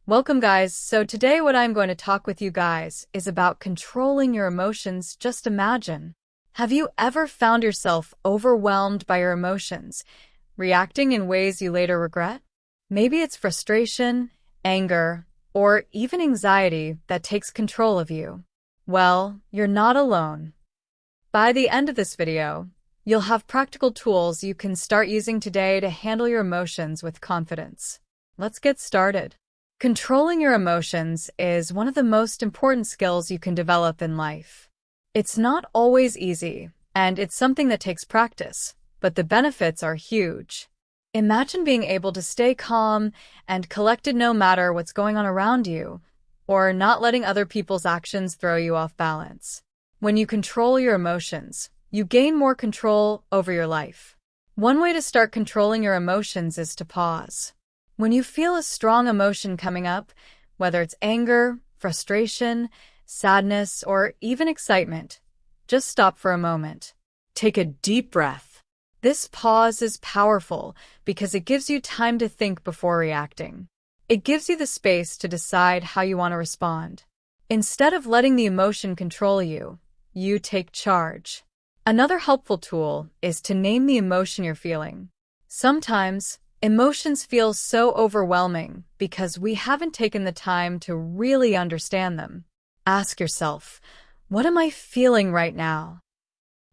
Welcome, guys. So today what I'm going to talk with you guys is about controlling your emotions. Just imagine. Have you ever found yourself overwhelmed by your emotions, reacting in ways you later regret? Maybe it's frustration, anger, or even anxiety that takes control of you. Well, you're not alone. By the end of this video, you'll have practical tools you can start using today to handle your emotions with confidence. Let's get started. Controlling your emotions is one of the most important skills you can develop in life. It's not always easy, and it's something that takes practice, but the benefits are huge. Imagine being able to stay calm and collected no matter what's going on around you, or not letting other people's actions throw you off balance. When you control your emotions, you gain more control over your life. One way to start controlling your emotions is to pause. When you feel a strong emotion coming up, whether it's anger, frustration, sadness, or even excitement, just stop for a moment. Take a deep breath. This pause is powerful because it gives you time to think before reacting. It gives you the space to decide how you want to respond. Instead of letting the emotion control you, you take charge. Another helpful tool is to name the emotion you're feeling. Sometimes, emotions feel so overwhelming because we haven't taken the time to really understand them. Ask yourself, what am I feeling right now?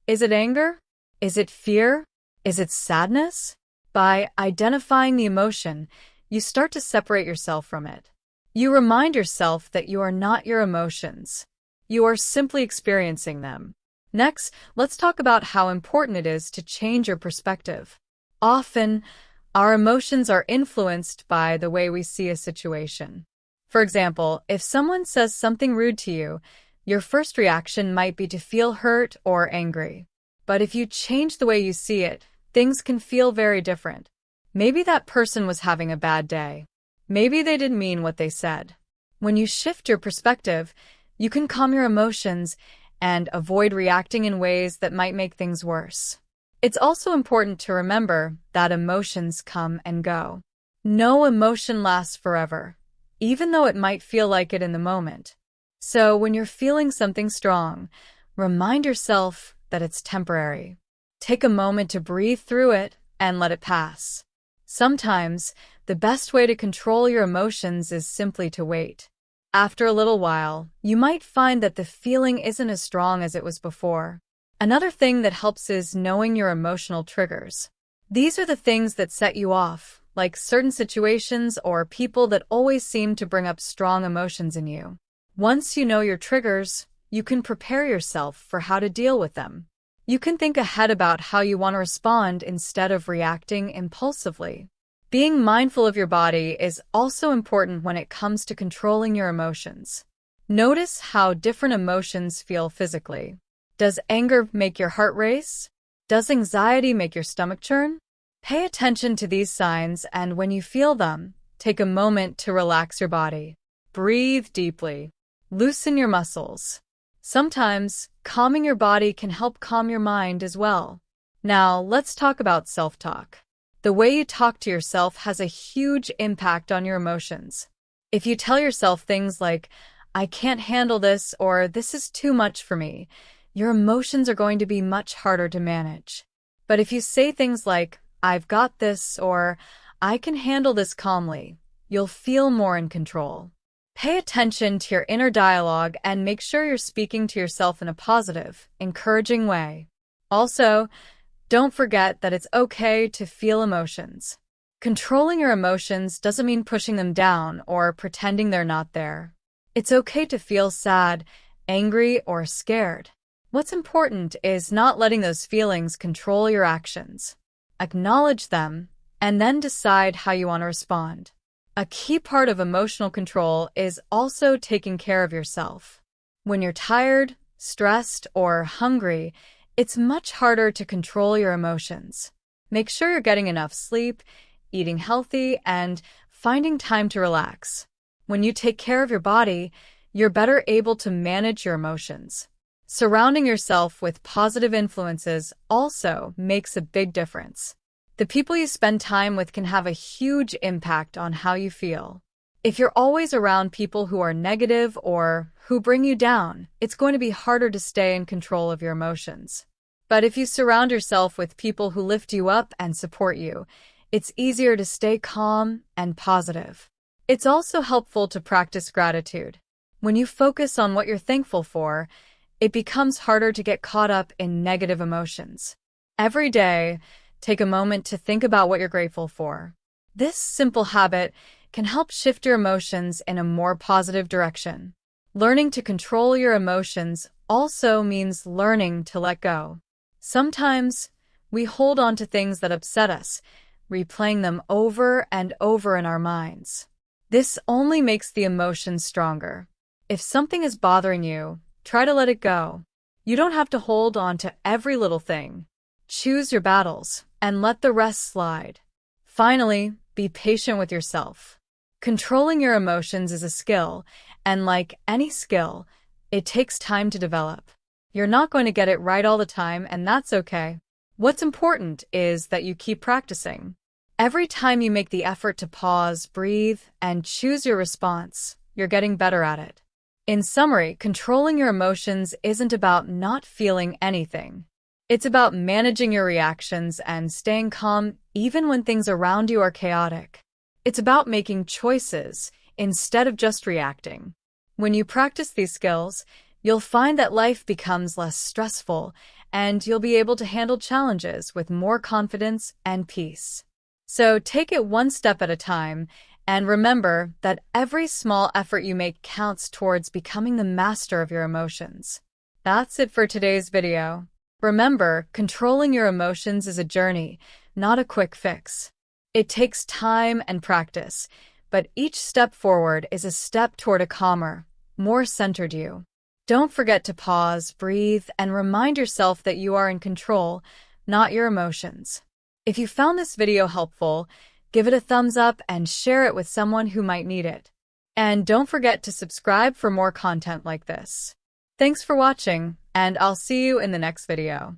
Is it anger? Is it fear? Is it sadness? By identifying the emotion, you start to separate yourself from it. You remind yourself that you are not your emotions. You are simply experiencing them. Next, let's talk about how important it is to change your perspective. Often, our emotions are influenced by the way we see a situation. For example, if someone says something rude to you, your first reaction might be to feel hurt or angry. But if you change the way you see it, things can feel very different. Maybe that person was having a bad day. Maybe they didn't mean what they said. When you shift your perspective, you can calm your emotions and avoid reacting in ways that might make things worse. It's also important to remember that emotions come and go. No emotion lasts forever, even though it might feel like it in the moment. So when you're feeling something strong, remind yourself that it's temporary. Take a moment to breathe through it and let it pass. Sometimes, the best way to control your emotions is simply to wait. After a little while, you might find that the feeling isn't as strong as it was before. Another thing that helps is knowing your emotional triggers. These are the things that set you off, like certain situations or people that always seem to bring up strong emotions in you. Once you know your triggers, you can prepare yourself for how to deal with them. You can think ahead about how you want to respond instead of reacting impulsively. Being mindful of your body is also important when it comes to controlling your emotions. Notice how different emotions feel physically. Does anger make your heart race? Does anxiety make your stomach churn? Pay attention to these signs, and when you feel them, take a moment to relax your body. Breathe deeply. Loosen your muscles. Sometimes, calming your body can help calm your mind as well. Now, let's talk about self-talk. The way you talk to yourself has a huge impact on your emotions. If you tell yourself things like, "I can't handle this," or "this is too much for me," your emotions are going to be much harder to manage. But if you say things like, "I've got this," or "I can handle this calmly," you'll feel more in control. Pay attention to your inner dialogue and make sure you're speaking to yourself in a positive, encouraging way. Also, don't forget that it's okay to feel emotions. Controlling your emotions doesn't mean pushing them down or pretending they're not there. It's okay to feel sad, angry, or scared. What's important is not letting those feelings control your actions. Acknowledge them, and then decide how you want to respond. A key part of emotional control is also taking care of yourself. When you're tired, stressed, or hungry, it's much harder to control your emotions. Make sure you're getting enough sleep, eating healthy, and finding time to relax. When you take care of your body, you're better able to manage your emotions. Surrounding yourself with positive influences also makes a big difference. The people you spend time with can have a huge impact on how you feel. If you're always around people who are negative or who bring you down, it's going to be harder to stay in control of your emotions. But if you surround yourself with people who lift you up and support you, it's easier to stay calm and positive. It's also helpful to practice gratitude. When you focus on what you're thankful for, it becomes harder to get caught up in negative emotions. Every day, take a moment to think about what you're grateful for. This simple habit can help shift your emotions in a more positive direction. Learning to control your emotions also means learning to let go. Sometimes, we hold on to things that upset us, replaying them over and over in our minds. This only makes the emotions stronger. If something is bothering you, try to let it go. You don't have to hold on to every little thing. Choose your battles and let the rest slide. Finally, be patient with yourself. Controlling your emotions is a skill, and like any skill, it takes time to develop. You're not going to get it right all the time, and that's okay. What's important is that you keep practicing. Every time you make the effort to pause, breathe, and choose your response, you're getting better at it. In summary, controlling your emotions isn't about not feeling anything. It's about managing your reactions and staying calm even when things around you are chaotic. It's about making choices instead of just reacting. When you practice these skills, you'll find that life becomes less stressful and you'll be able to handle challenges with more confidence and peace. So take it one step at a time, and remember that every small effort you make counts towards becoming the master of your emotions. That's it for today's video. Remember, controlling your emotions is a journey, not a quick fix. It takes time and practice, but each step forward is a step toward a calmer, more centered you. Don't forget to pause, breathe, and remind yourself that you are in control, not your emotions. If you found this video helpful, give it a thumbs up and share it with someone who might need it. And don't forget to subscribe for more content like this. Thanks for watching, and I'll see you in the next video.